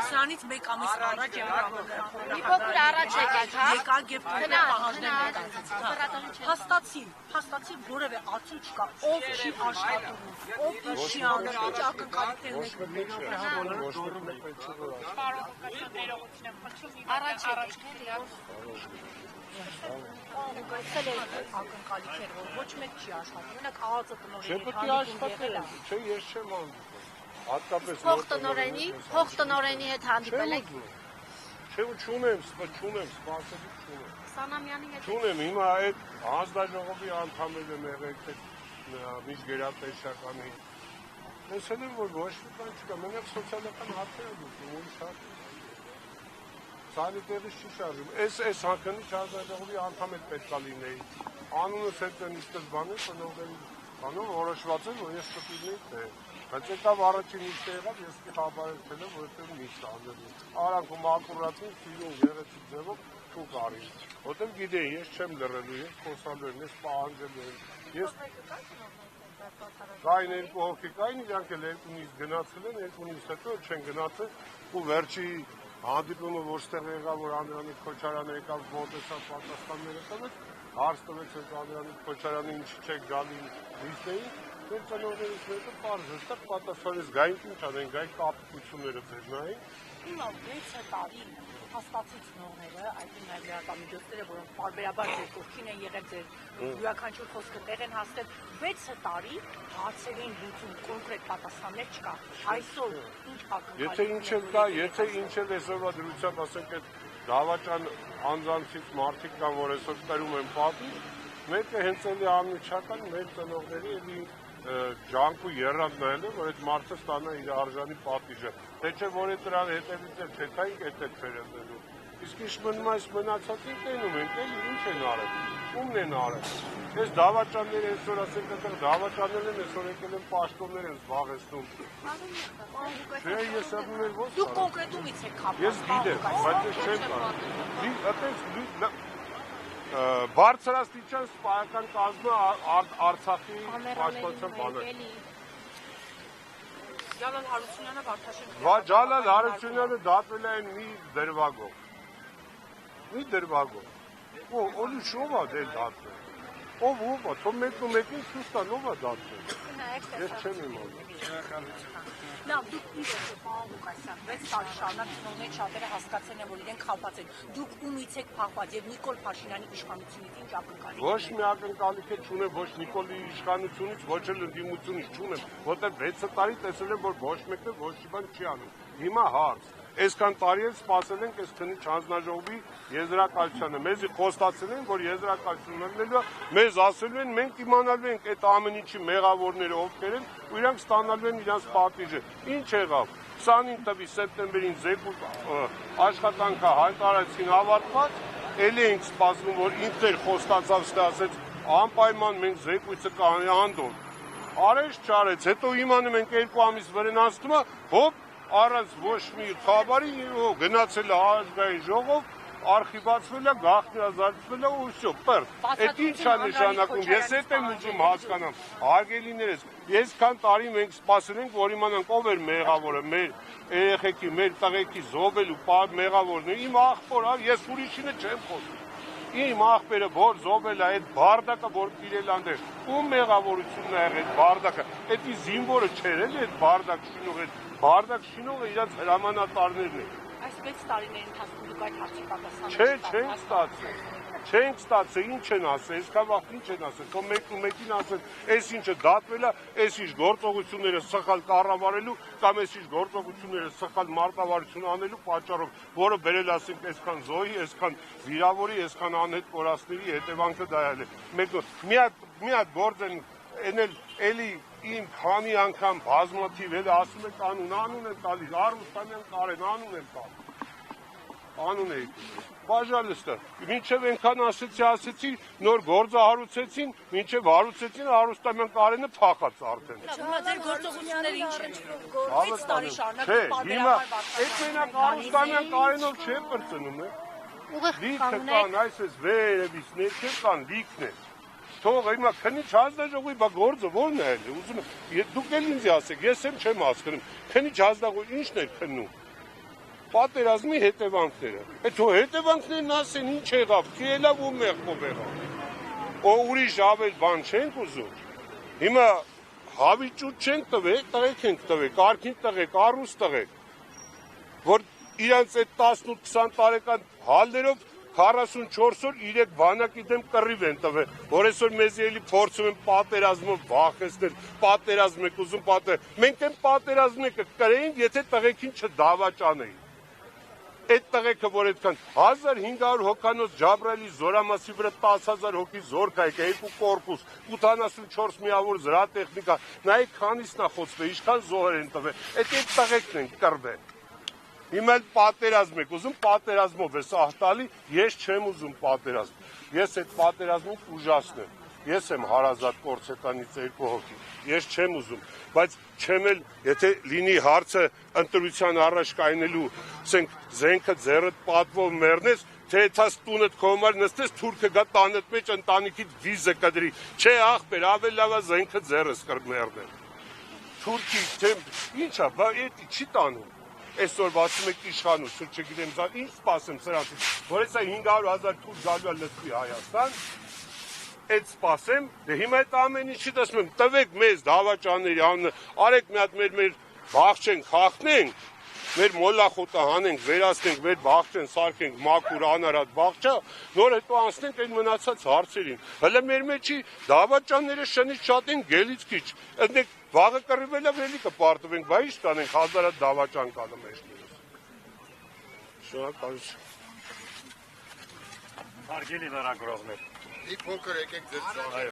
Սրանից մեկ ամիս առաջ մի փոքր առաջ եկեք, հա։ Եկանք եւ հաստատեցին, որևէ ացու չկա, ով չի աշխատում, ով չի անում, ինչ ակնկալիքներ ակնկալիքներ, որ ոչ մեկ չի աշխատում, մենակ ԱԱԾ տնօրենի Փող տնօրենի հետ հանդիպել եք։ Չէ, չունեմ, սպասելի չունեմ։ Սանամյանի հետ։ Չունեմ, հիմա այդ հանձնաժողովի անդամներ եմ եղել միջգերատեսչականի։ Տեսել եմ, որ ոչ մի բան չկա, մենակ սոցիալական հարցեր են ուտում, ուրիշ հարցեր։ Սանի տեղից չի շարժում։ Այս հանքնիչ հանձնաժողովի անդամ էլ պետք է լինեի։ Անունս հետ են իսկս բաներ, ծնողների բանում որոշված են, որ ես կպիլնեի թե։ Բայց եկավ առաջին իստը եղավ, ես մի խաբարեցել եմ, որովհետև միշտ անելու։ Արանքում ակուրացին, սիրուն գեղեցիկ ձևով շուկ արին։ Որտև գիտեի, ես չեմ լռելու, ես խոսալու եմ, ես պահանջելու եմ։ Ես կային երկու հոգի կային, իրանք էլ երկունից գնացել են, երկունից հետո չեն գնացել ու վերջի հանդիպումը որ ստեղ եղավ, որ Անդրանիկ Քոչարյանը եկավ մոտեցավ պատասխանները տվեց, հարց տվեց այդ Անդրանիկ Քոչարյանը ինչի չեք գալի լիստեին, մեր ծնողներից մեկը պարզ հստակ պատասխանեց գայինք ինչ անեն, գայինք կապիտությունները ձեր նային։ Հիմա 6 տարի հաստատի ծնողները, այդ լրատվամիջոցները, որոնք պարբերաբար ձեր կողքին են եղել, ձեր յուրաքանչյուր խոսքը տեղ են հասել, 6 տարի հարցերին լուծում կոնկրետ պատասխաններ չկա։ Այսօր ինչ ակնկալիք։ Եթե ինչ էլ կա, եթե ինչ էլ այսօրվա դրությամբ ասենք այդ դավաճան անձանցից մարդիկ կան, որ այսօր կրում են պատիվ, մեկը հենց էլի անմիջական մեր ծնողների էլի ջանք ու եռանդ նայել է, որ այդ մարդը ստանա իր արժանի պատիժը։ Թե չէ, որ այդ դրան հետևից էլ թեթայինք էդ էլ չեր ընդելու։ Իսկ ինչ մնում այս մնացածին տենում ենք, էլի ինչ են արել, ումն են արել։ Ես դավաճանները այսօր ասենք այդտեղ դավաճանել են, այսօր եկել են պաշտոններ են զբաղեցնում։ Չէ, ես ապրում եմ ո՞նց։ Դուք կոնկրետումից եք կապված։ Ես գիտեմ, բայց ես չեմ կարող։ Բարձրաստիճան սպայական կազմը Արցախի պաշտպանության բանը։ Ջալալ Հարությունյանը Վարդաշեն։ Ջալալ Հարությունյանը դատվել է մի դրվագով։ Մի դրվագով։ Ո՞վ ով է դել դատվել։ Ով է, թող մեկին ցույց տան ով է դատվել։ Ես չեմ իմանում։ Լավ, դուք ինչ եք Ղուկասյան, 6 տարի շարունակ ծնողների շատերը հասկացել են, որ իրենք խաբված են։ Դուք ումից եք փախված եւ Նիկոլ Փաշինյանի իշխանությունից ինչ ակնկալիք։ Ոչ մի ակնկալիք չունեմ, ոչ Նիկոլի իշխանությունից, ոչ էլ ընդդիմությունից չունեմ, որտեղ 6 տարի տեսել եմ, որ ոչ մեկը ոչ մի բան չի անում։ Հիմա հարց։ Այսքան տարի էլ սպասել ենք այս քննիչ հանձնաժողովի եզրակացությանը։ Մեզի խոստացել են, որ եզրակացություն մտնելու է, մեզ ասելու են, մենք իմանալու ենք այդ ամեն ինչի մեղավորները ովքեր են, ու իրանք ստանալու են իրանց պատիժը։ Ինչ եղավ։ 29 թվականի սեպտեմբերին զեկույց աշխատանքը հայտարարեցին ավարտված, ելի ենք սպասում, որ ինքներ խոստացավ ստացեց անպայման մենք զեկույցը կանանդոն։ Արեց չարեց, հետո իմանում ենք 2 ամիս վրենացնում է, հոպ առանց ոչ մի խաբարի գնացել է ազգային ժողով, արխիվացվել է, գաղտնիազարդվել է ու всё, պերտ։ Այդ ինչ է նշանակում, ես այդ եմ ուզում հասկանամ, հարգելիներս, այսքան տարի մենք սպասել ենք, որ իմանանք ով էր մեղավորը, մեր երեխեքի, մեր տղեկի զոհվելու մեղավորն է, իմ աղբորը, ես ուրիշինը չեմ խոսում։ Իմ աղբերը, որ զոհվել է այդ բարդակը, որ տիրել անդեր, ում մեղավորությունն է եղել այդ բարդակը, այդ զինվորը չէր էլի այդ բարդակ շինող, այդ բարդակ շինողը իրաց հրամանատարներն են։ Այս 6 տարիների ընթացքում դուք այդ հարցի պատասխանը Չենք ստացել, ինչ են ասել, այսքան վաղ ինչ են ասել, կամ մեկին ասել, այս ինչը դատվել է, այս ինչ գործողությունները սխալ կառավարելու, կամ այս ինչ գործողությունները սխալ մարտավարություն անելու պատճառով, որը բերել ասենք այսքան զոհի, այսքան վիրավորի, այսքան անհետ կորածների հետևանքը դա է։ Մի հատ գործ են էլի իմ քանի անգամ բազմաթիվ էլ ասում եք անուն են տալիս, Արուստամյան Կարեն անուն են տալիս, անուն եք, բաժալստը, մինչև ենքան ասեցի, նոր գործը հարուցեցին, մինչև հարուցեցին Արուստամյան Կարենը փախած արդեն։ Ձեր գործողությունները ինչ են, 6 տարի շարունակ պարբերաբար այդ մենակ Արուստամյան Կարենով չէ պրծնում է, լիքը կան, այսպես վերևից ներքև կան, լիքն է, Թող հիմա քնիչ հանձնաժողովի բա գործը ո՞րն է էլի, ուզում եմ դուք էլ ինձ ասեք, ես եմ չեմ հասկանում, քնիչ հանձնաժողովը ի՞նչն է քննում։ Պատերազմի հետևանքները։ Այդ թող հետևանքներն ասեն ինչ եղավ, քի ելավ ու մեղքով եղավ։ Օ ուրիշ ավել բան չենք ուզում։ Հիմա հավիճուտ չենք տվել, տղեկ ենք տվել, կարգին տղեկ, առուս տղեկ, որ իրանց այդ 18-20 տարեկան հալներով 44 օր 3 բանակի դեմ կռիվ են տվել, որ այսօր մեզ էլի փորձում են պատերազմով վախեցնել, պատերազմ եք ուզում մենք այն պատերազմը կկրեինք, եթե տղեկին չդավաճանեին։ Այդ տղեկը, որ այդքան 1500 հոգանոց Ջաբրայելի զորամասի վրա 10,000 հոգի զորք այք, 2 կորպուս, 84 միավոր զրահտեխնիկա, նայեք քանիսն է խոցվել, ինչքան զոհեր են տվել, այդ տղեկն են կռվել։ Հիմա էլ պատերազմ եք ուզում, պատերազմով է սահտալի, ես չեմ ուզում պատերազմ, ես այդ պատերազմից ուժասնեմ, ես եմ հարազատ Կորցեկանից 2 հոգի, ես չեմ ուզում, բայց չեմ էլ, եթե լինի հարցը ընտրության առաջ կայնելու, ասենք զենքը ձեռդ պատվով մեռնես, թե եթաս տունդ քո համար նստես, թուրքը գա տանդ մեջ ընտանիքիդ վիզը կդրի, չէ ախպեր, ավել լավա զենքը ձեռս կմեռնել, թուրքի, թե ինչա, բա էդի չի տանում, այսօր ասում եք իշխանություն, չգիտեմ, ինչ սպասեմ սրանցից, որ այսա 500,000 թուրք գալու է լսվի Հայաստան, այդ սպասեմ, դե հիմա այդ ամեն ինչի դասում եմ, տվեք մեզ դավաճանների անունը, արեք մի հատ մեր բաղջենք, խախտնենք, մեր մոլախոտը հանենք, վերացնենք, մեր բաղջեն սարքենք, մաքուր անարատ բաղջա, նոր հետո անցնենք այն մնացած հարցերին, հլը մեր մեջի դավաճանները շնից շատ են գելից քիչ, ընդենք վաղը կռիվելա վելի կպարտվենք, բա ինչ կանենք, 1000 հատ դավաճան կանը մեջներս։ Շնորհակալություն։ Հարգելի լրագրողներ, Մի փոքր եկեք ձեր ծառայ